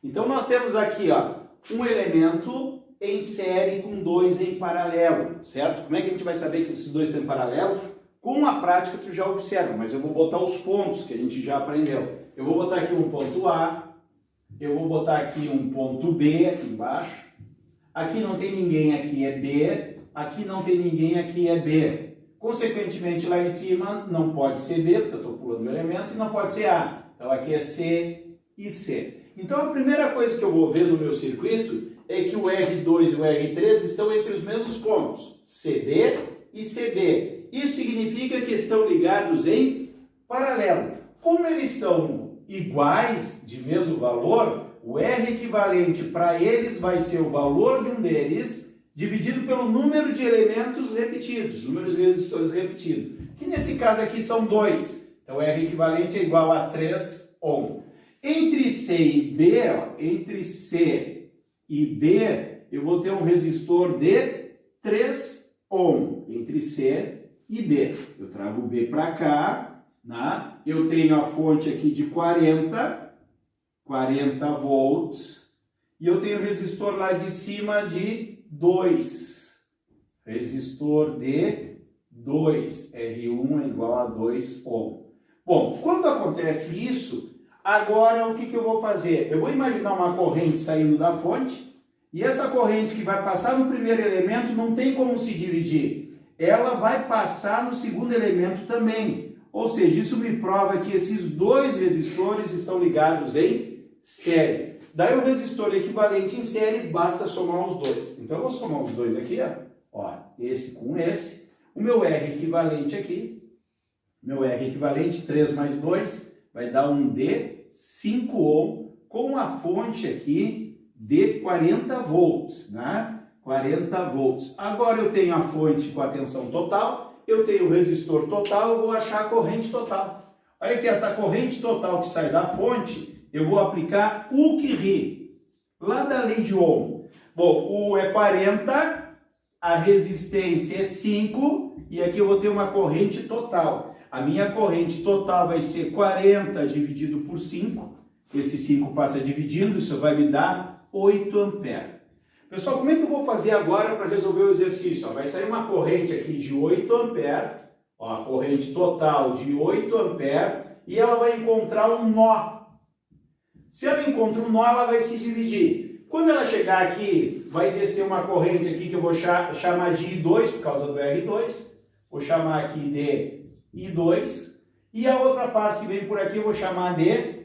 Então nós temos aqui, ó, um elemento em série com dois em paralelo, certo? Como é que a gente vai saber que esses dois estão em paralelo? Com a prática tu já observa, mas eu vou botar os pontos que a gente já aprendeu. Eu vou botar aqui um ponto A, eu vou botar aqui um ponto B aqui embaixo. Aqui não tem ninguém, aqui é B. Aqui não tem ninguém, aqui é B. Consequentemente, lá em cima não pode ser B, porque eu estou pulando o elemento, e não pode ser A. Então aqui é C e C. Então a primeira coisa que eu vou ver no meu circuito é que o R2 e o R3 estão entre os mesmos pontos, CD e CB. Isso significa que estão ligados em paralelo. Como eles são iguais, de mesmo valor, o R equivalente para eles vai ser o valor de um deles dividido pelo número de elementos repetidos, número de resistores repetidos, que nesse caso aqui são 2. Então R equivalente é igual a 3 ohm. Entre C e B, ó, entre C e B, eu vou ter um resistor de 3 ohm, entre C e B. Eu trago o B para cá, né? Eu tenho a fonte aqui de 40 volts, e eu tenho o resistor lá de cima de 2. Resistor de 2, R1 é igual a 2 ohm. Bom, quando acontece isso, agora o que eu vou fazer? Eu vou imaginar uma corrente saindo da fonte, e essa corrente que vai passar no primeiro elemento não tem como se dividir. Ela vai passar no segundo elemento também. Ou seja, isso me prova que esses dois resistores estão ligados em série. Daí o resistor equivalente em série, basta somar os dois. Então eu vou somar os dois aqui, ó, esse com esse. O meu R equivalente aqui, meu R equivalente, 3 mais 2, vai dar um D, 5 ohm, com a fonte aqui de 40 volts, né? 40 volts. Agora eu tenho a fonte com a tensão total, eu tenho o resistor total, eu vou achar a corrente total. Olha aqui, essa corrente total que sai da fonte, eu vou aplicar o que ri, lá da lei de Ohm. Bom, o é 40, a resistência é 5, e aqui eu vou ter uma corrente total. A minha corrente total vai ser 40 dividido por 5. Esse 5 passa dividindo, isso vai me dar 8 amperes. Pessoal, como é que eu vou fazer agora para resolver o exercício? Vai sair uma corrente aqui de 8 amperes, ó, a corrente total de 8 amperes, e ela vai encontrar um nó. Se ela encontra um nó, ela vai se dividir. Quando ela chegar aqui, vai descer uma corrente aqui que eu vou chamar de I2, por causa do R2. Vou chamar aqui de I2. E a outra parte que vem por aqui eu vou chamar de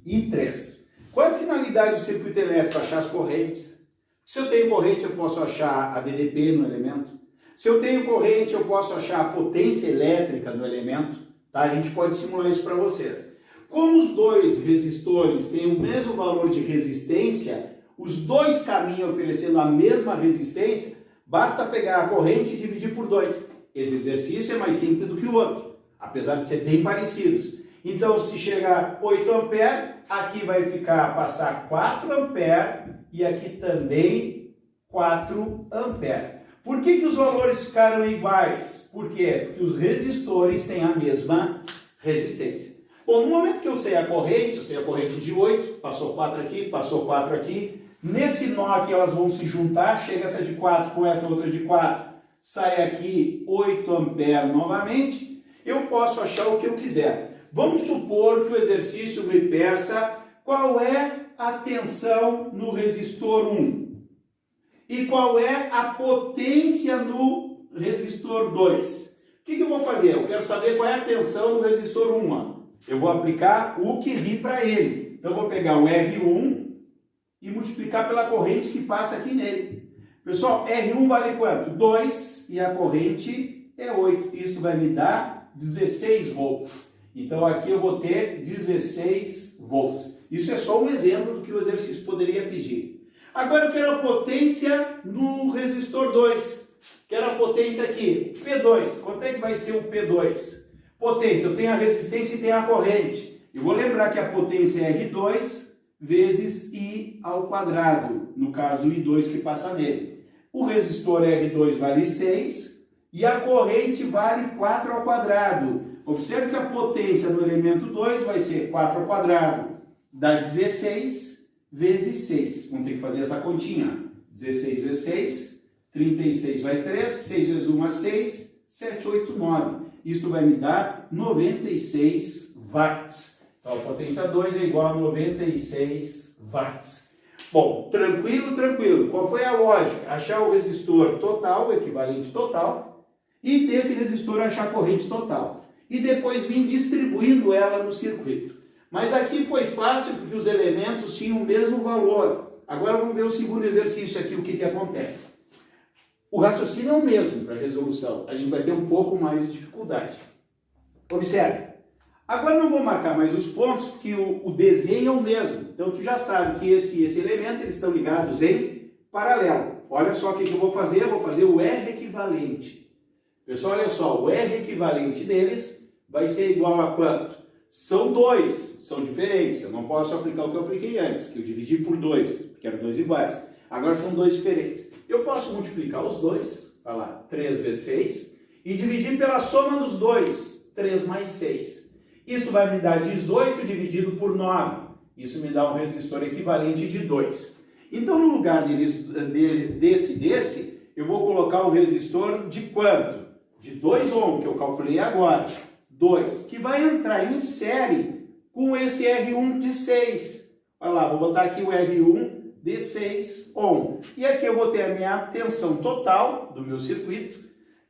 I3. Qual é a finalidade do circuito elétrico? Achar as correntes. Se eu tenho corrente, eu posso achar a DDP no elemento. Se eu tenho corrente, eu posso achar a potência elétrica no elemento. Tá? A gente pode simular isso para vocês. Como os dois resistores têm o mesmo valor de resistência, os dois caminham oferecendo a mesma resistência, basta pegar a corrente e dividir por 2. Esse exercício é mais simples do que o outro, apesar de ser bem parecidos. Então, se chegar 8 amperes, aqui vai passar 4 amperes e aqui também 4 amperes. Por que os valores ficaram iguais? Por quê? Porque os resistores têm a mesma resistência. Bom, no momento que eu sei a corrente de 8, passou 4 aqui, passou 4 aqui. Nesse nó aqui elas vão se juntar, chega essa de 4 com essa outra de 4, sai aqui 8 amperes novamente. Eu posso achar o que eu quiser. Vamos supor que o exercício me peça qual é a tensão no resistor 1 e qual é a potência no resistor 2. O que eu vou fazer? Eu quero saber qual é a tensão no resistor 1. Ó. Eu vou aplicar o que ri para ele. Então eu vou pegar o R1 e multiplicar pela corrente que passa aqui nele. Pessoal, R1 vale quanto? 2 e a corrente é 8. Isso vai me dar 16 volts. Então aqui eu vou ter 16 volts. Isso é só um exemplo do que o exercício poderia pedir. Agora eu quero a potência no resistor 2. Quero a potência aqui, P2. Quanto é que vai ser o P2? Potência, eu tenho a resistência e tenho a corrente. Eu vou lembrar que a potência é R2 vezes I ao quadrado, no caso I2 que passa nele. O resistor R2 vale 6 e a corrente vale 4 ao quadrado. Observe que a potência no elemento 2 vai ser 4 ao quadrado, dá 16, vezes 6. Vamos ter que fazer essa continha. 16 vezes 6, 36 vai 3, 6 vezes 1 é 6, 7, 8, 9. Isto vai me dar 96 watts. Então, a potência 2 é igual a 96 watts. Bom, tranquilo, tranquilo. Qual foi a lógica? Achar o resistor total, o equivalente total, e desse resistor achar a corrente total. E depois vir distribuindo ela no circuito. Mas aqui foi fácil porque os elementos tinham o mesmo valor. Agora vamos ver o segundo exercício aqui, o que acontece. O raciocínio é o mesmo para a resolução. A gente vai ter um pouco mais de dificuldade. Observe. Agora não vou marcar mais os pontos, porque o desenho é o mesmo. Então, tu já sabe que esse elemento, eles estão ligados em paralelo. Olha só o que eu vou fazer. Eu vou fazer o R equivalente. Pessoal, olha só. O R equivalente deles vai ser igual a quanto? São 2. São diferentes. Eu não posso aplicar o que eu apliquei antes, que eu dividi por 2, porque eram 2 iguais. Agora são 2 diferentes. Eu posso multiplicar os dois. Olha lá. 3 vezes 6. E dividir pela soma dos dois. 3 mais 6. Isso vai me dar 18 dividido por 9. Isso me dá um resistor equivalente de 2. Então, no lugar desse, eu vou colocar o resistor de quanto? De 2 ohm, que eu calculei agora. 2, que vai entrar em série com esse R1 de 6. Olha lá, vou botar aqui o R1 de 6 ohm. E aqui eu vou ter a minha tensão total do meu circuito.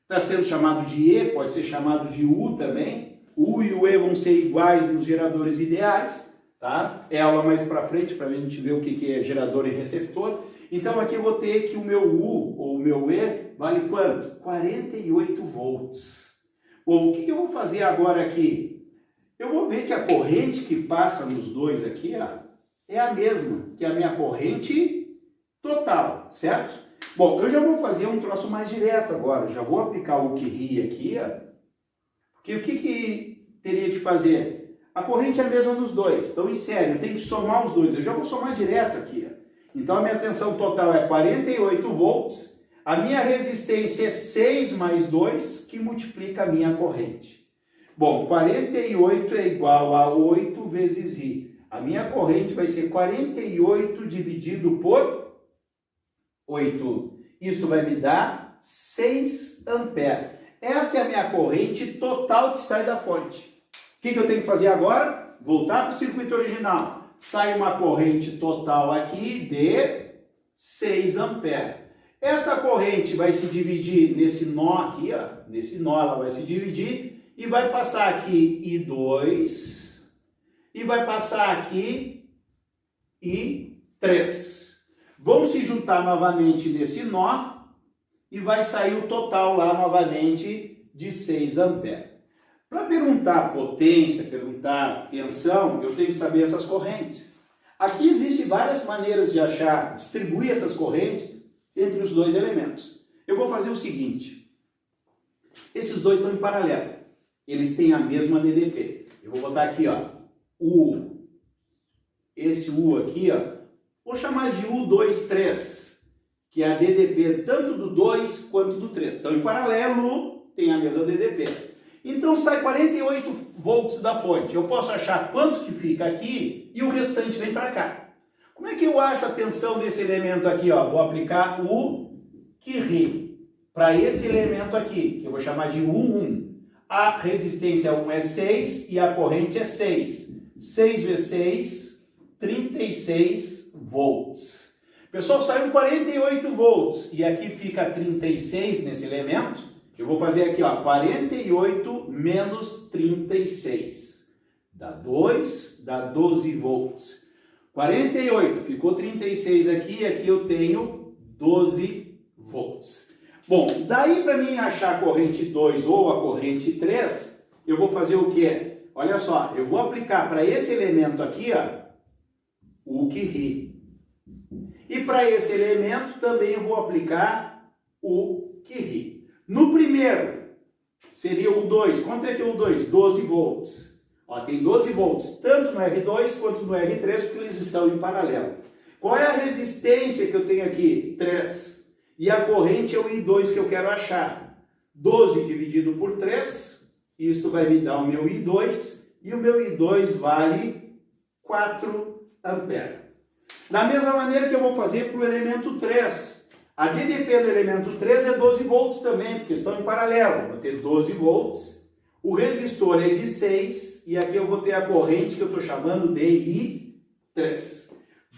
Está sendo chamado de E, pode ser chamado de U também. O U e o E vão ser iguais nos geradores ideais, tá? Ela mais para frente, para a gente ver o que é gerador e receptor. Então aqui eu vou ter que o meu U ou o meu E vale quanto? 48 volts. Bom, o que eu vou fazer agora aqui? Eu vou ver que a corrente que passa nos dois aqui, ó, é a mesma que a minha corrente total, certo? Bom, eu já vou fazer um troço mais direto agora. Já vou aplicar o QRI aqui, ó. Porque o que teria que fazer? A corrente é a mesma nos dois. Então, em série, eu tenho que somar os dois. Eu já vou somar direto aqui. Ó. Então, a minha tensão total é 48 volts. A minha resistência é 6 mais 2, que multiplica a minha corrente. Bom, 48 é igual a 8 vezes I. A minha corrente vai ser 48 dividido por 8. Isso vai me dar 6 amperes. Esta é a minha corrente total que sai da fonte. O que eu tenho que fazer agora? Voltar para o circuito original. Sai uma corrente total aqui de 6 amperes. Esta corrente vai se dividir nesse nó aqui, ó. Nesse nó ela vai se dividir e vai passar aqui I2 e vai passar aqui I3. Vão se juntar novamente nesse nó e vai sair o total lá novamente de 6 amperes. Para perguntar potência, perguntar tensão, eu tenho que saber essas correntes. Aqui existem várias maneiras de achar, distribuir essas correntes entre os dois elementos. Eu vou fazer o seguinte. Esses dois estão em paralelo. Eles têm a mesma DDP. Eu vou botar aqui, ó, esse U aqui, ó, vou chamar de U23. Que é a DDP tanto do 2 quanto do 3. Então, em paralelo, tem a mesma DDP. Então, sai 48 volts da fonte. Eu posso achar quanto que fica aqui e o restante vem para cá. Como é que eu acho a tensão desse elemento aqui? Ó? Vou aplicar o QRI para esse elemento aqui, que eu vou chamar de U1. A resistência 1 é 6 e a corrente é 6. 6 vezes 6, 36 volts. Pessoal, saiu 48 volts e aqui fica 36 nesse elemento. Eu vou fazer aqui, ó, 48 menos 36. Dá 2, dá 12 volts. 48, ficou 36 aqui e aqui eu tenho 12 volts. Bom, daí para mim achar a corrente 2 ou a corrente 3, eu vou fazer o quê? Olha só, eu vou aplicar para esse elemento aqui, ó, o QRI. E para esse elemento também eu vou aplicar o QRI. No primeiro, seria o 2. Quanto é que é o 2? 12 volts. Ó, tem 12 volts, tanto no R2 quanto no R3, porque eles estão em paralelo. Qual é a resistência que eu tenho aqui? 3. E a corrente é o I2 que eu quero achar. 12 dividido por 3, isto vai me dar o meu I2, e o meu I2 vale 4 amperes. Da mesma maneira que eu vou fazer para o elemento 3. A DDP do elemento 3 é 12 volts também, porque estão em paralelo. Vou ter 12 volts. O resistor é de 6 e aqui eu vou ter a corrente que eu estou chamando de I3.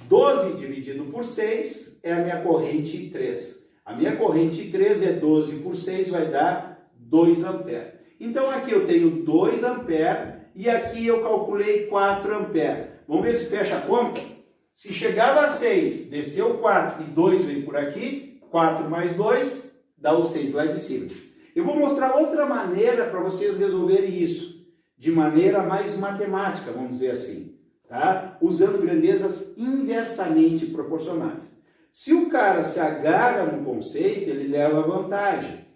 12 dividido por 6 é a minha corrente I3. A minha corrente I3 é 12 por 6, vai dar 2 amperes. Então aqui eu tenho 2 amperes e aqui eu calculei 4 amperes. Vamos ver se fecha a conta? Se chegava a 6, desceu 4 e 2 vem por aqui, 4 mais 2 dá o 6 lá de cima. Eu vou mostrar outra maneira para vocês resolverem isso, de maneira mais matemática, vamos dizer assim, tá? Usando grandezas inversamente proporcionais. Se o cara se agarra no conceito, ele leva vantagem.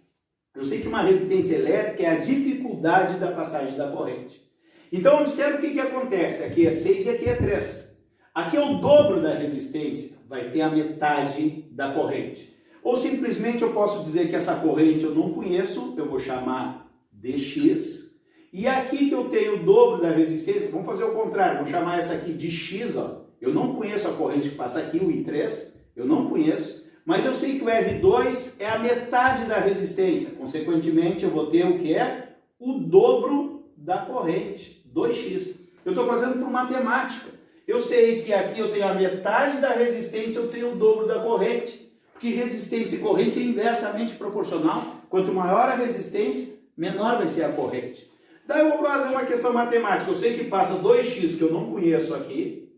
Eu sei que uma resistência elétrica é a dificuldade da passagem da corrente. Então, observe o que acontece. Aqui é 6 e aqui é 3. Aqui é o dobro da resistência, vai ter a metade da corrente. Ou simplesmente eu posso dizer que essa corrente eu não conheço, eu vou chamar dx. E aqui que eu tenho o dobro da resistência, vamos fazer o contrário, vou chamar essa aqui de x. Ó. Eu não conheço a corrente que passa aqui, o I3, eu não conheço. Mas eu sei que o R2 é a metade da resistência. Consequentemente, eu vou ter o que é? O dobro da corrente, 2x. Eu estou fazendo por matemática. Eu sei que aqui eu tenho a metade da resistência, eu tenho o dobro da corrente. Porque resistência e corrente é inversamente proporcional. Quanto maior a resistência, menor vai ser a corrente. Daí eu vou fazer uma questão matemática. Eu sei que passa 2x, que eu não conheço aqui,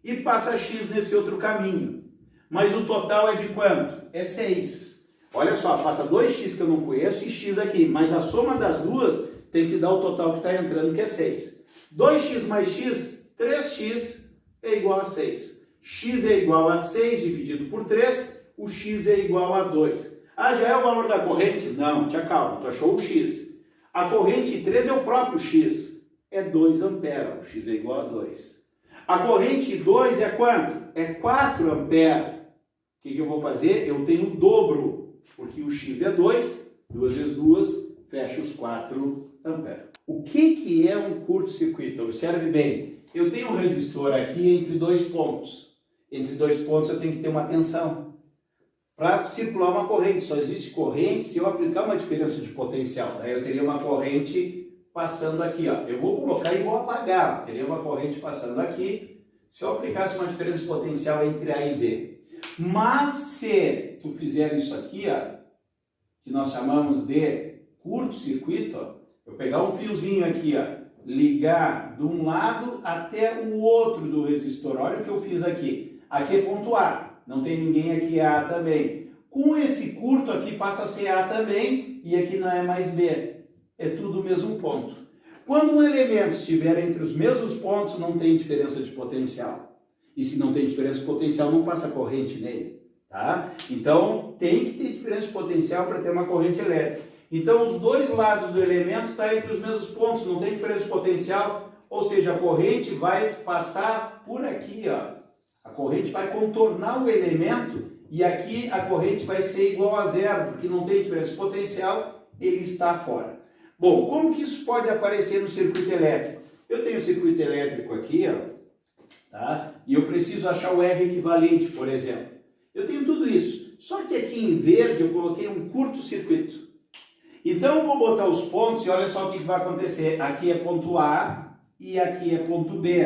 e passa x nesse outro caminho. Mas o total é de quanto? É 6. Olha só, passa 2x que eu não conheço e x aqui. Mas a soma das duas tem que dar o total que está entrando, que é 6. 2x mais x, 3x é igual a 6. X é igual a 6 dividido por 3, o x é igual a 2. Ah, já é o valor da corrente? Não, te acalma, tu achou o x. A corrente 3 é o próprio x, é 2 amperes, o x é igual a 2. A corrente 2 é quanto? É 4 amperes. O que eu vou fazer? Eu tenho o dobro, porque o x é 2, 2 vezes 2, fecha os 4 amperes. O que é um curto-circuito? Observe bem, eu tenho um resistor aqui entre dois pontos. Entre dois pontos eu tenho que ter uma tensão. Para circular uma corrente, só existe corrente se eu aplicar uma diferença de potencial. Daí eu teria uma corrente passando aqui, ó. Eu vou colocar e vou apagar. Eu teria uma corrente passando aqui. Se eu aplicasse uma diferença de potencial entre A e B. Mas se tu fizer isso aqui, ó, que nós chamamos de curto-circuito, eu pegar um fiozinho aqui, ó, ligar de um lado até o outro do resistor. Olha o que eu fiz aqui. Aqui é ponto A. Não tem ninguém aqui A também. Com esse curto aqui passa a ser A também e aqui não é mais B. É tudo o mesmo ponto. Quando um elemento estiver entre os mesmos pontos, não tem diferença de potencial. E se não tem diferença de potencial, não passa corrente nele. Tá? Então, tem que ter diferença de potencial para ter uma corrente elétrica. Então, os dois lados do elemento estão entre os mesmos pontos, não tem diferença de potencial. Ou seja, a corrente vai passar por aqui, ó. A corrente vai contornar o elemento e aqui a corrente vai ser igual a zero, porque não tem diferença de potencial, ele está fora. Bom, como que isso pode aparecer no circuito elétrico? Eu tenho o circuito elétrico aqui, ó, tá? E eu preciso achar o R equivalente, por exemplo. Eu tenho tudo isso, só que aqui em verde eu coloquei um curto-circuito. Então eu vou botar os pontos e olha só o que vai acontecer. Aqui é ponto A e aqui é ponto B.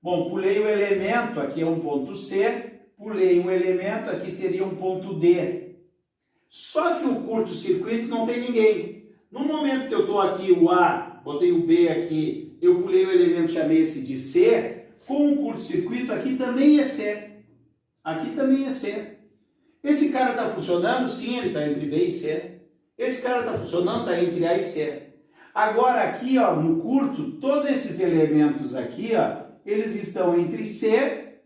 Bom, pulei o elemento, aqui é um ponto C, pulei um elemento, aqui seria um ponto D. Só que o curto-circuito não tem ninguém. No momento que eu estou aqui, o A, botei o B aqui, eu pulei o elemento, chamei esse de C, com o curto-circuito aqui também é C. Aqui também é C. Esse cara está funcionando? Sim, ele está entre B e C. Esse cara está funcionando? Está entre A e C. Agora aqui, ó, no curto, todos esses elementos aqui, ó, eles estão entre C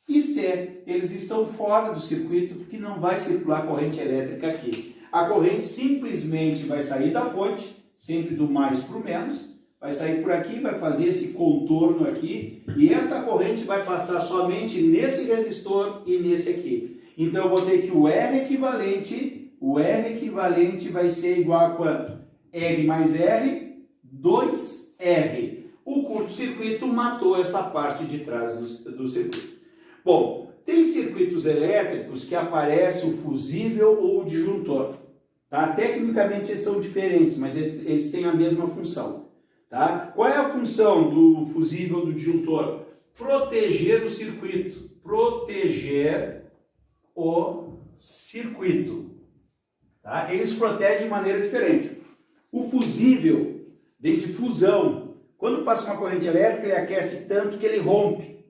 e C. Eles estão fora do circuito porque não vai circular corrente elétrica aqui. A corrente simplesmente vai sair da fonte, sempre do mais para o menos, vai sair por aqui, vai fazer esse contorno aqui e esta corrente vai passar somente nesse resistor e nesse aqui. Então eu vou ter que o R equivalente vai ser igual a quanto? R mais R, 2R. O curto-circuito matou essa parte de trás do circuito. Bom, tem circuitos elétricos que aparece o fusível ou o disjuntor. Tá? Tecnicamente eles são diferentes, mas eles têm a mesma função. Tá? Qual é a função do fusível ou do disjuntor? Proteger o circuito. Proteger o circuito. Tá? Eles protegem de maneira diferente. O fusível vem de fusão. Quando passa uma corrente elétrica, ele aquece tanto que ele rompe.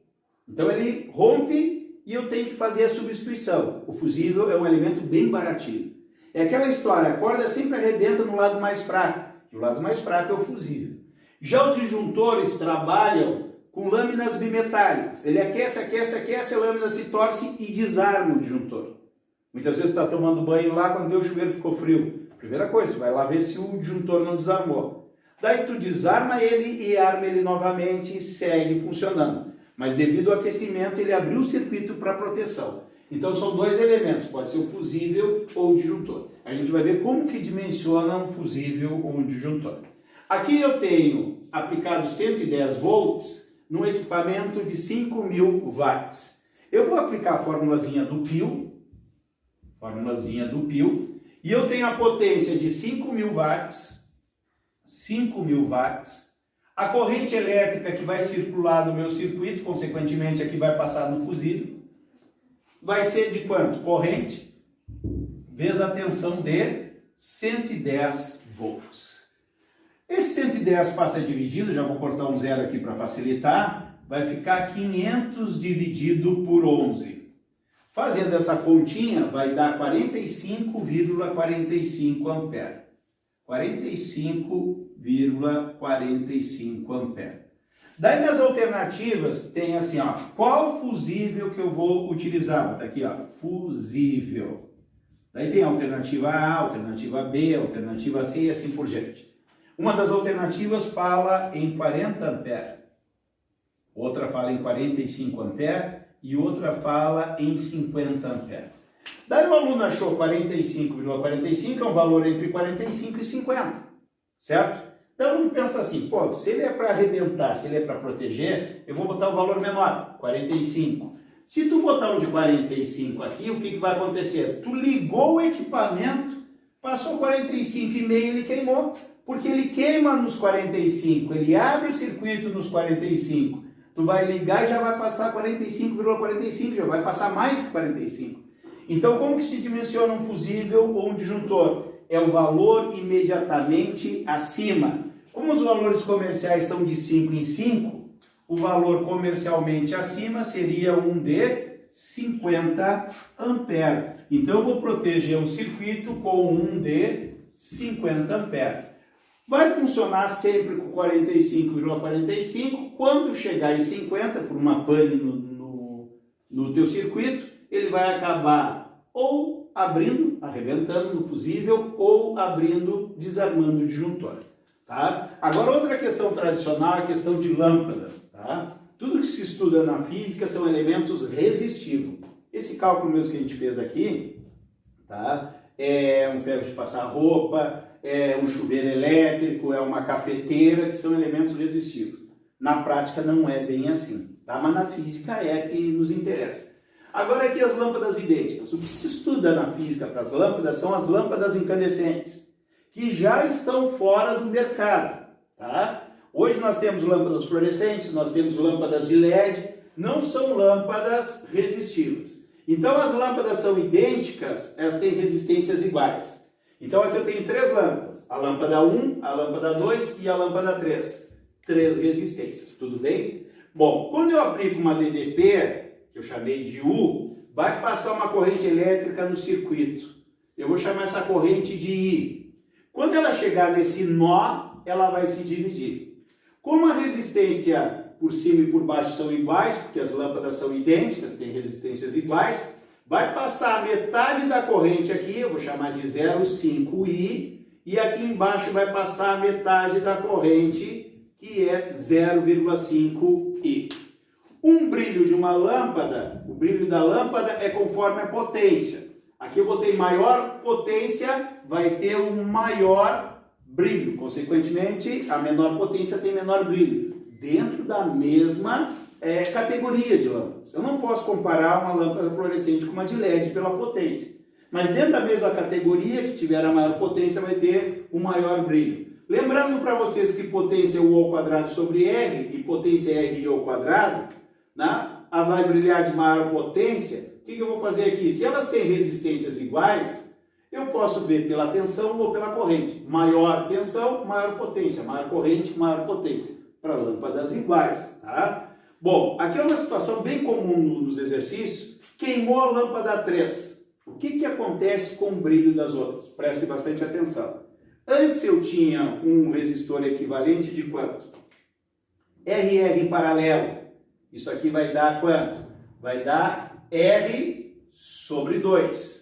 Então ele rompe e eu tenho que fazer a substituição. O fusível é um elemento bem baratinho. É aquela história, a corda sempre arrebenta no lado mais fraco. E o lado mais fraco é o fusível. Já os disjuntores trabalham com lâminas bimetálicas. Ele aquece, aquece, aquece, a lâmina se torce e desarma o disjuntor. Muitas vezes está tomando banho lá, quando vê o chuveiro ficou frio. Primeira coisa, vai lá ver se o disjuntor não desarmou. Daí tu desarma ele e arma ele novamente e segue funcionando. Mas devido ao aquecimento, ele abriu o circuito para proteção. Então são dois elementos, pode ser o fusível ou o disjuntor. A gente vai ver como que dimensiona um fusível ou um disjuntor. Aqui eu tenho aplicado 110 volts num equipamento de 5.000 watts. Eu vou aplicar a formulazinha do pio, e eu tenho a potência de 5.000 watts, 5.000 watts. A corrente elétrica que vai circular no meu circuito, consequentemente aqui vai passar no fusível, vai ser de quanto? Corrente vezes a tensão de 110 volts. Esse 110 passa dividido, já vou cortar um zero aqui para facilitar, vai ficar 500 dividido por 11. Fazendo essa continha, vai dar 45,45 ampere. 45,45 ampere. Daí minhas alternativas tem assim, ó, qual fusível que eu vou utilizar? Tá aqui, ó, fusível. Daí tem a alternativa A, alternativa B, alternativa C e assim por diante. Uma das alternativas fala em 40 ampere, outra fala em 45 ampere e outra fala em 50 ampere. Daí o aluno achou 45,45 é um valor entre 45 e 50, certo? Então o aluno pensa assim, pô, se ele é para arrebentar, se ele é para proteger, eu vou botar o valor menor, 45. Se tu botar um de 45 aqui, o que vai acontecer? Tu ligou o equipamento, passou 45,5 e ele queimou. Porque ele queima nos 45, ele abre o circuito nos 45. Tu vai ligar e já vai passar 45,45, já vai passar mais que 45. Então, como que se dimensiona um fusível ou um disjuntor? É o valor imediatamente acima. Como os valores comerciais são de 5 em 5, o valor comercialmente acima seria um de 50 ampere. Então, eu vou proteger um circuito com um de 50 ampere. Vai funcionar sempre com 45,45. Quando chegar em 50, por uma pane no teu circuito, ele vai acabar ou abrindo, arrebentando no fusível, ou abrindo, desarmando o disjuntor. Tá? Agora, outra questão tradicional é a questão de lâmpadas. Tá? Tudo que se estuda na física são elementos resistivos. Esse cálculo mesmo que a gente fez aqui, tá? É um ferro de passar roupa, é um chuveiro elétrico, é uma cafeteira, que são elementos resistivos. Na prática não é bem assim, tá? Mas na física é que nos interessa. Agora aqui as lâmpadas idênticas. O que se estuda na física para as lâmpadas são as lâmpadas incandescentes, que já estão fora do mercado, tá? Hoje nós temos lâmpadas fluorescentes, nós temos lâmpadas de LED, não são lâmpadas resistivas. Então as lâmpadas são idênticas, elas têm resistências iguais. Então aqui eu tenho três lâmpadas, a lâmpada 1, a lâmpada 2 e a lâmpada 3. Três resistências, tudo bem? Bom, quando eu aplico uma DDP, que eu chamei de U, vai passar uma corrente elétrica no circuito. Eu vou chamar essa corrente de I. Quando ela chegar nesse nó, ela vai se dividir. Como a resistência por cima e por baixo são iguais, porque as lâmpadas são idênticas, têm resistências iguais, vai passar metade da corrente aqui, eu vou chamar de 0,5I, e aqui embaixo vai passar a metade da corrente, que é 0,5I. Um brilho de uma lâmpada, o brilho da lâmpada é conforme a potência. Aqui eu botei maior potência, vai ter um maior brilho. Consequentemente, a menor potência tem menor brilho. Dentro da mesma categoria de lâmpadas. Eu não posso comparar uma lâmpada fluorescente com uma de LED pela potência. Mas dentro da mesma categoria, que tiver a maior potência, vai ter um maior brilho. Lembrando para vocês que potência é U ao quadrado sobre R, e potência é RI ao quadrado, né? Ela vai brilhar de maior potência. O que eu vou fazer aqui? Se elas têm resistências iguais, eu posso ver pela tensão ou pela corrente. Maior tensão, maior potência. Maior corrente, maior potência. Para lâmpadas iguais, tá? Bom, aqui é uma situação bem comum nos exercícios. Queimou a lâmpada 3. O que acontece com o brilho das outras? Preste bastante atenção. Antes eu tinha um resistor equivalente de quanto? RR paralelo. Isso aqui vai dar quanto? Vai dar R sobre 2.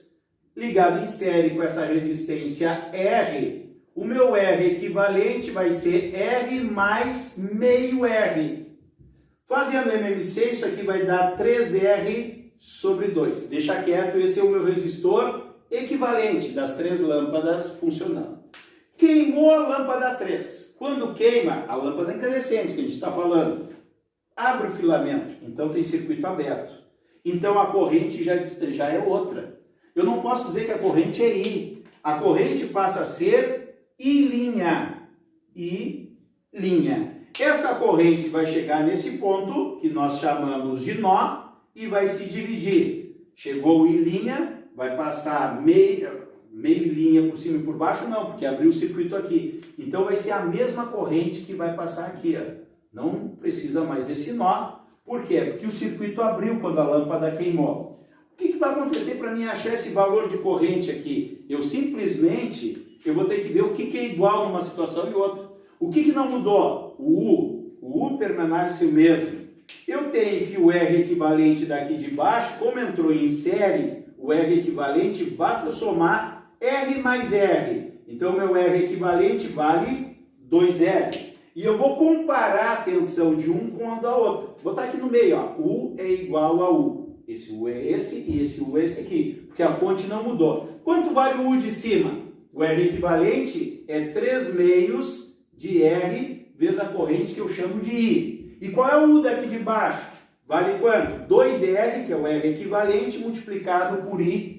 Ligado em série com essa resistência R, o meu R equivalente vai ser R mais meio R. Fazendo MMC, isso aqui vai dar 3R sobre 2. Deixa quieto, esse é o meu resistor equivalente das 3 lâmpadas funcionando. Queimou a lâmpada 3. Quando queima, a lâmpada incandescente que a gente está falando, abre o filamento, então tem circuito aberto. Então a corrente já é outra. Eu não posso dizer que a corrente é I. A corrente passa a ser I'. I'. Essa corrente vai chegar nesse ponto, que nós chamamos de nó, e vai se dividir. Chegou I', vai passar meio linha por cima e por baixo? Não, porque abriu o circuito aqui. Então vai ser a mesma corrente que vai passar aqui. Ó. Não precisa mais esse nó. Por quê? Porque o circuito abriu quando a lâmpada queimou. O que vai acontecer para mim achar esse valor de corrente aqui? Eu vou ter que ver o que é igual numa situação e outra. O que não mudou? O U permanece o mesmo. Eu tenho que o R equivalente daqui de baixo, como entrou em série, o R equivalente, basta somar R mais R. Então, meu R equivalente vale 2R. E eu vou comparar a tensão de um com a da outra. Vou botar aqui no meio, ó. U é igual a U. Esse U é esse e esse U é esse aqui, porque a fonte não mudou. Quanto vale o U de cima? O R equivalente é 3 meios de R vezes a corrente que eu chamo de I. E qual é o U daqui de baixo? Vale quanto? 2R, que é o R equivalente, multiplicado por I'.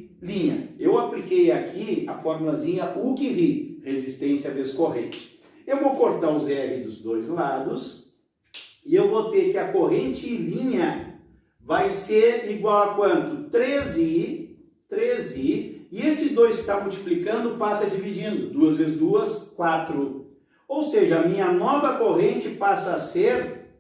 Eu apliquei aqui a formulazinha U que RI, resistência vezes corrente. Eu vou cortar os R dos dois lados e eu vou ter que a corrente I' vai ser igual a quanto? 3I, e esse 2 que está multiplicando passa dividindo. 2 vezes 2, 4. Ou seja, a minha nova corrente passa a ser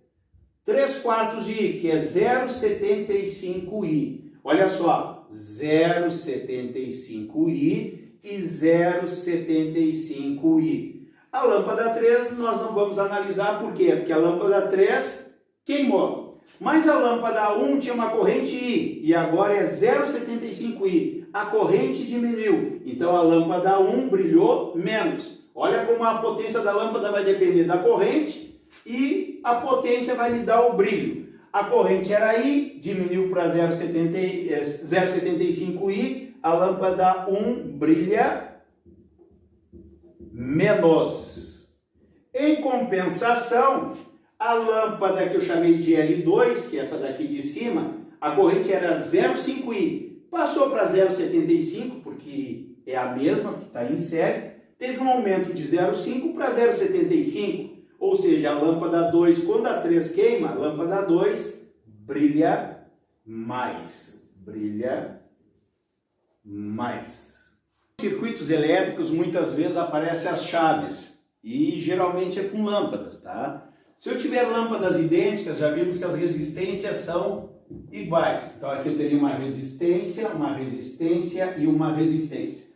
3/4 de I, que é 0,75I. Olha só, 0,75I e 0,75I. A lâmpada 3 nós não vamos analisar, por quê? Porque a lâmpada 3 queimou. Mas a lâmpada 1 tinha uma corrente I, e agora é 0,75I. A corrente diminuiu, então a lâmpada 1 brilhou menos. Olha como a potência da lâmpada vai depender da corrente, e a potência vai me dar o brilho. A corrente era I, diminuiu para 0,75I, a lâmpada 1 brilha menos. Em compensação, a lâmpada que eu chamei de L2, que é essa daqui de cima, a corrente era 0,5I. Passou para 0,75, porque é a mesma, que está em série. Teve um aumento de 0,5 para 0,75. Ou seja, a lâmpada 2, quando a 3 queima, a lâmpada 2 brilha mais. Brilha mais. Em circuitos elétricos, muitas vezes aparecem as chaves. E geralmente é com lâmpadas, tá? Se eu tiver lâmpadas idênticas, já vimos que as resistências são iguais. Então aqui eu teria uma resistência e uma resistência.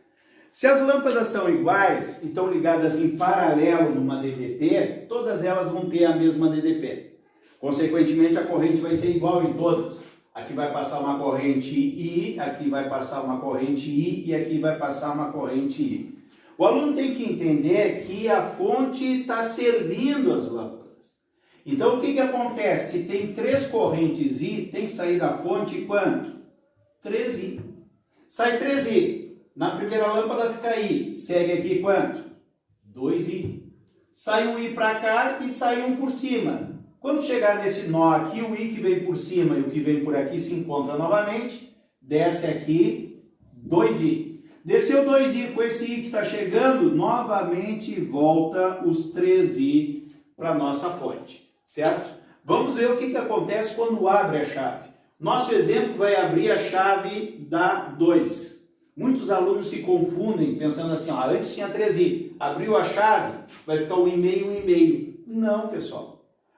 Se as lâmpadas são iguais e estão ligadas em paralelo numa DDP, todas elas vão ter a mesma DDP. Consequentemente, a corrente vai ser igual em todas. Aqui vai passar uma corrente I, aqui vai passar uma corrente I e aqui vai passar uma corrente I. O aluno tem que entender que a fonte está servindo as lâmpadas. Então, o que acontece? Se tem 3 correntes I, tem que sair da fonte quanto? 3I. Sai 3I. Na primeira lâmpada fica I. Segue aqui quanto? 2I. Sai um I para cá e sai um por cima. Quando chegar nesse nó aqui, o I que vem por cima e o que vem por aqui se encontra novamente, desce aqui 2I. Desceu 2I com esse I que está chegando, novamente volta os 3I para a nossa fonte, certo? Vamos ver o que acontece quando abre a chave. Nosso exemplo vai abrir a chave da 2. Muitos alunos se confundem pensando assim, ó, antes tinha 3i, abriu a chave, vai ficar 1,5, 1,5. Não, pessoal.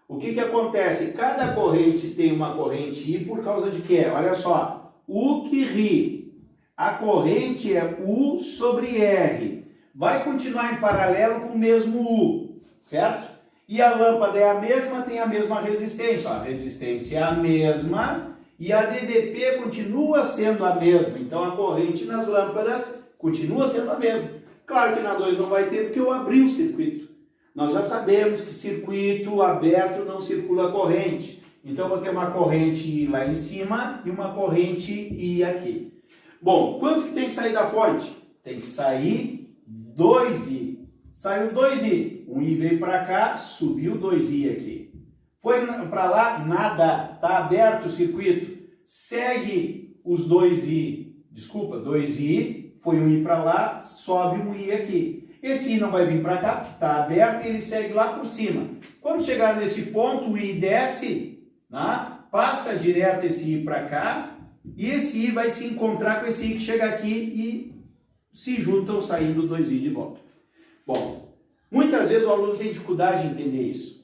O que acontece? Cada corrente tem uma corrente I por causa de quê? Olha só, U que ri. A corrente é U sobre R. Vai continuar em paralelo com o mesmo U, certo? E a lâmpada é a mesma, tem a mesma resistência. Ó, a resistência é a mesma. E a DDP continua sendo a mesma, então a corrente nas lâmpadas continua sendo a mesma. Claro que na 2 não vai ter, porque eu abri o circuito. Nós já sabemos que circuito aberto não circula corrente. Então eu vou ter uma corrente I lá em cima e uma corrente I aqui. Bom, quanto que tem que sair da fonte? Tem que sair 2I. Saiu 2I. Um I veio para cá, subiu 2I aqui. Foi para lá, nada, está aberto o circuito, segue os 2i, 2i, foi um i para lá, sobe um i aqui. Esse i não vai vir para cá, porque está aberto e ele segue lá por cima. Quando chegar nesse ponto, o i desce, né? Passa direto esse i para cá, e esse i vai se encontrar com esse i que chega aqui e se juntam saindo 2i de volta. Bom, muitas vezes o aluno tem dificuldade de entender isso.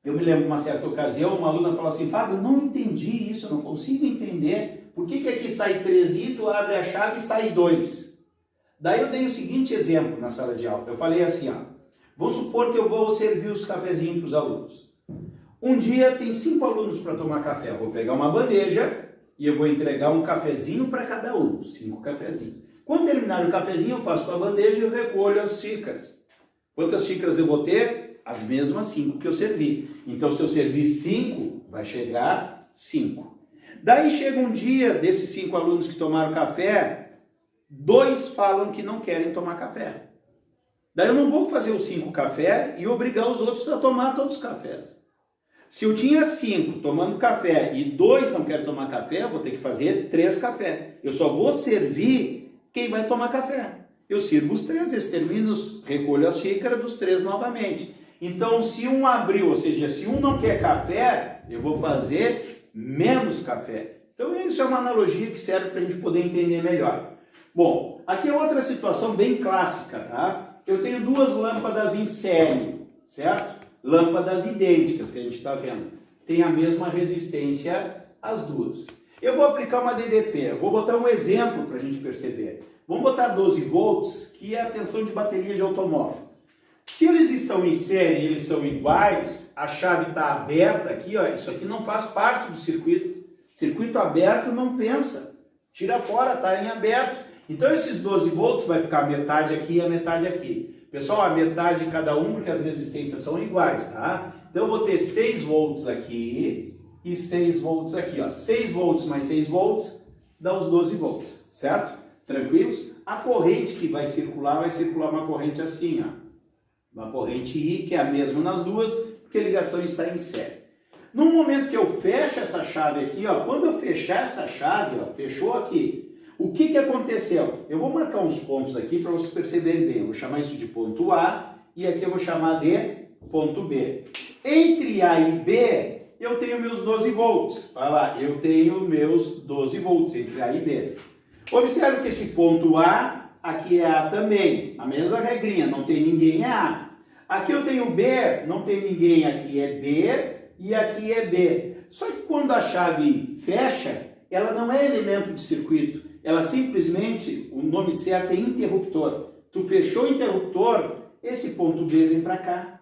Eu me lembro de uma certa ocasião, uma aluna falou assim, Fábio, eu não entendi isso, eu não consigo entender. Por que aqui sai 3i, tu abre a chave e sai 2? Daí eu dei o seguinte exemplo na sala de aula. Eu falei assim, ó, vamos supor que eu vou servir os cafezinhos para os alunos. Um dia tem 5 alunos para tomar café. Eu vou pegar uma bandeja e eu vou entregar um cafezinho para cada um, 5 cafezinhos. Quando terminar o cafezinho, eu passo com a bandeja e eu recolho as xícaras. Quantas xícaras eu vou ter? As mesmas 5 que eu servi. Então, se eu servir 5, vai chegar 5. Daí chega um dia, desses 5 alunos que tomaram café, 2 falam que não querem tomar café. Daí eu não vou fazer os 5 cafés e obrigar os outros a tomar todos os cafés. Se eu tinha 5 tomando café e 2 não querem tomar café, eu vou ter que fazer 3 cafés. Eu só vou servir quem vai tomar café. Eu sirvo os 3, eles terminam, recolho a xícara dos 3 novamente. Então, se um abriu, ou seja, se um não quer café, eu vou fazer menos café. Então, isso é uma analogia que serve para a gente poder entender melhor. Bom, aqui é outra situação bem clássica, tá? Eu tenho 2 lâmpadas em série, certo? Lâmpadas idênticas que a gente está vendo. Tem a mesma resistência as duas. Eu vou aplicar uma DDP, eu vou botar um exemplo para a gente perceber. Vamos botar 12 volts, que é a tensão de bateria de automóvel. Se eles estão em série e eles são iguais, a chave está aberta aqui, ó, isso aqui não faz parte do circuito. Circuito aberto não pensa. Tira fora, está em aberto. Então esses 12 volts vai ficar a metade aqui e a metade aqui. Pessoal, a metade de cada um, porque as resistências são iguais, tá? Então eu vou ter 6 volts aqui e 6 volts aqui, ó. 6 volts mais 6 volts dá os 12 volts, certo? Tranquilos? A corrente que vai circular uma corrente assim, ó. Uma corrente I, que é a mesma nas duas, porque a ligação está em série. No momento que eu fecho essa chave aqui, ó, quando eu fechar essa chave, ó, fechou aqui, o que aconteceu? Eu vou marcar uns pontos aqui para vocês perceberem bem. Eu vou chamar isso de ponto A e aqui eu vou chamar de ponto B. Entre A e B, eu tenho meus 12 volts. Olha lá, eu tenho meus 12 volts entre A e B. Observe que esse ponto A, aqui é A também. A mesma regrinha, não tem ninguém, é A. Aqui eu tenho B, não tem ninguém, aqui é B e aqui é B. Só que quando a chave fecha, ela não é elemento de circuito. Ela simplesmente, o nome certo é interruptor. Tu fechou o interruptor, esse ponto B vem para cá.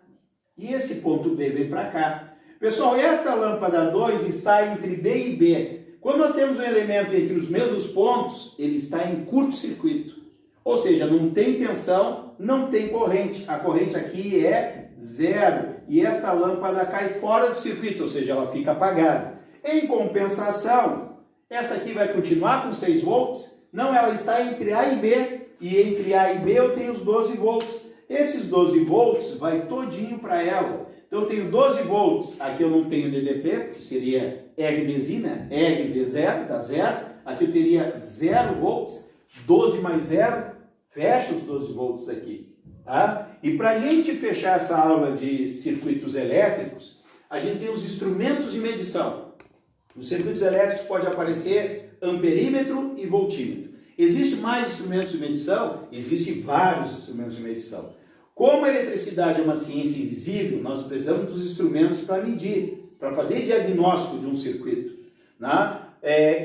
E esse ponto B vem para cá. Pessoal, esta lâmpada 2 está entre B e B. Quando nós temos um elemento entre os mesmos pontos, ele está em curto-circuito. Ou seja, não tem tensão, não tem corrente. A corrente aqui é 0. E esta lâmpada cai fora do circuito, ou seja, ela fica apagada. Em compensação, essa aqui vai continuar com 6 volts. Não, ela está entre A e B. E entre A e B eu tenho os 12 volts. Esses 12 volts vai todinho para ela. Então eu tenho 12 volts, aqui eu não tenho DDP, porque seria R vezes I, né? R vezes 0, dá 0. Aqui eu teria 0 volts, 12 mais 0, fecha os 12 volts aqui. Tá? E para a gente fechar essa aula de circuitos elétricos, a gente tem os instrumentos de medição. Nos circuitos elétricos pode aparecer amperímetro e voltímetro. Existem mais instrumentos de medição? Existem vários instrumentos de medição. Como a eletricidade é uma ciência invisível, nós precisamos dos instrumentos para medir, para fazer diagnóstico de um circuito. Né?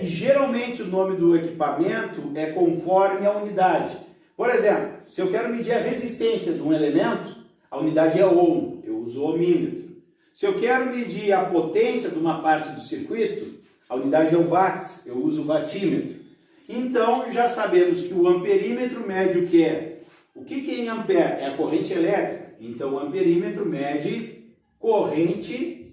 E geralmente o nome do equipamento é conforme a unidade. Por exemplo, se eu quero medir a resistência de um elemento, a unidade é ohm, eu uso o ohmímetro. Se eu quero medir a potência de uma parte do circuito, a unidade é o watts, eu uso o watímetro. Então, já sabemos que o amperímetro mede o que é? O que é em ampere? É a corrente elétrica. Então, o amperímetro mede corrente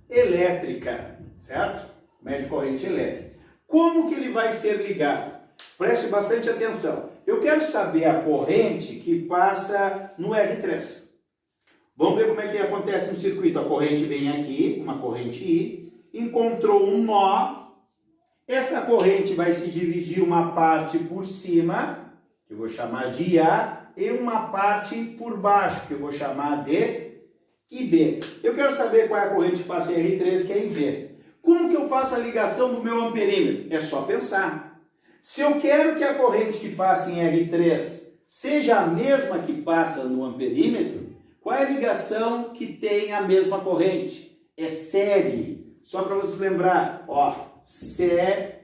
elétrica, certo? Mede corrente elétrica. Como que ele vai ser ligado? Preste bastante atenção. Eu quero saber a corrente que passa no R3. Vamos ver como é que acontece no circuito. A corrente vem aqui, uma corrente I, encontrou um nó. Esta corrente vai se dividir uma parte por cima, que eu vou chamar de IA, e uma parte por baixo, que eu vou chamar de IB. Eu quero saber qual é a corrente que passa em R3, que é IB. Como que eu faço a ligação do meu amperímetro? É só pensar. Se eu quero que a corrente que passa em R3 seja a mesma que passa no amperímetro, qual é a ligação que tem a mesma corrente? É série. Só para vocês lembrar, ó, série.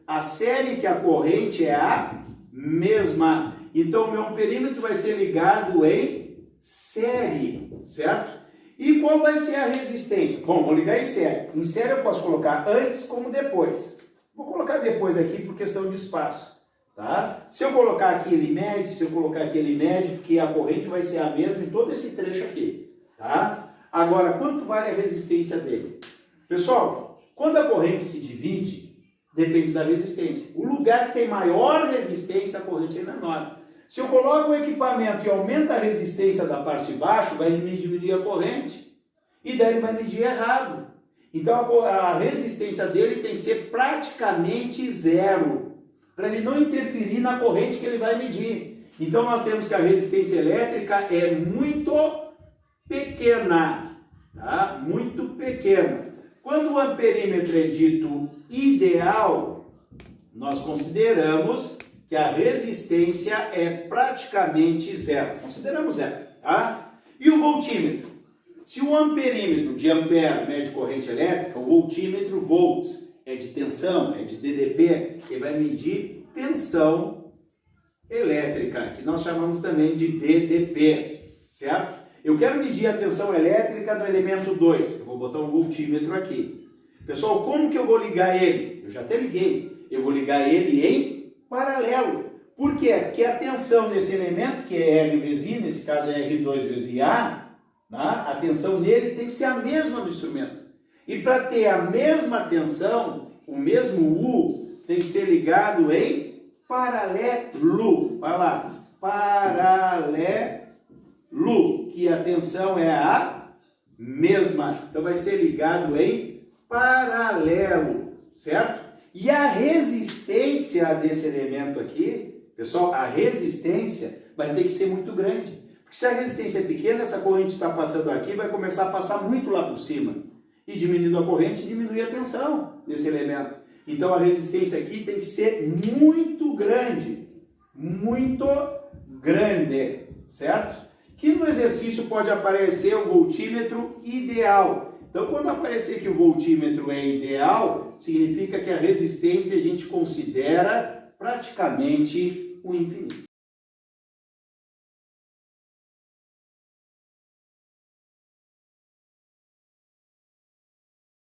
A série que a corrente é a mesma. Então, o meu amperímetro vai ser ligado em série, certo? E qual vai ser a resistência? Bom, vou ligar em série. Em série eu posso colocar antes como depois. Vou colocar depois aqui por questão de espaço. Tá? Se eu colocar aqui ele mede, se eu colocar aqui ele mede, porque a corrente vai ser a mesma em todo esse trecho aqui. Tá? Agora, quanto vale a resistência dele? Pessoal, quando a corrente se divide, depende da resistência. O lugar que tem maior resistência, a corrente é menor. Se eu coloco o equipamento e aumenta a resistência da parte de baixo, vai diminuir a corrente. E daí ele vai medir errado. Então a resistência dele tem que ser praticamente zero, para ele não interferir na corrente que ele vai medir. Então nós temos que a resistência elétrica é muito pequena, tá? Muito pequena. Quando o amperímetro é dito ideal, nós consideramos que a resistência é praticamente zero. Consideramos zero, tá? E o voltímetro? Se o amperímetro de ampere mede corrente elétrica, o voltímetro volts é de tensão, é de DDP, que vai medir tensão elétrica, que nós chamamos também de DDP, certo? Eu quero medir a tensão elétrica do elemento 2, eu vou botar um voltímetro aqui. Pessoal, como que eu vou ligar ele? Eu já até liguei, eu vou ligar ele em paralelo. Por quê? Porque a tensão desse elemento, que é R vezes I, nesse caso é R2 vezes IA, a tensão nele tem que ser a mesma do instrumento. E para ter a mesma tensão, o mesmo U, tem que ser ligado em paralelo. Vai lá, paralelo, que a tensão é a mesma. Então vai ser ligado em paralelo, certo? E a resistência desse elemento aqui, pessoal, a resistência vai ter que ser muito grande. Porque se a resistência é pequena, essa corrente está passando aqui, vai começar a passar muito lá por cima. E diminuindo a corrente, diminui a tensão desse elemento. Então a resistência aqui tem que ser muito grande, certo? Que no exercício pode aparecer o voltímetro ideal. Então quando aparecer que o voltímetro é ideal, significa que a resistência a gente considera praticamente o infinito.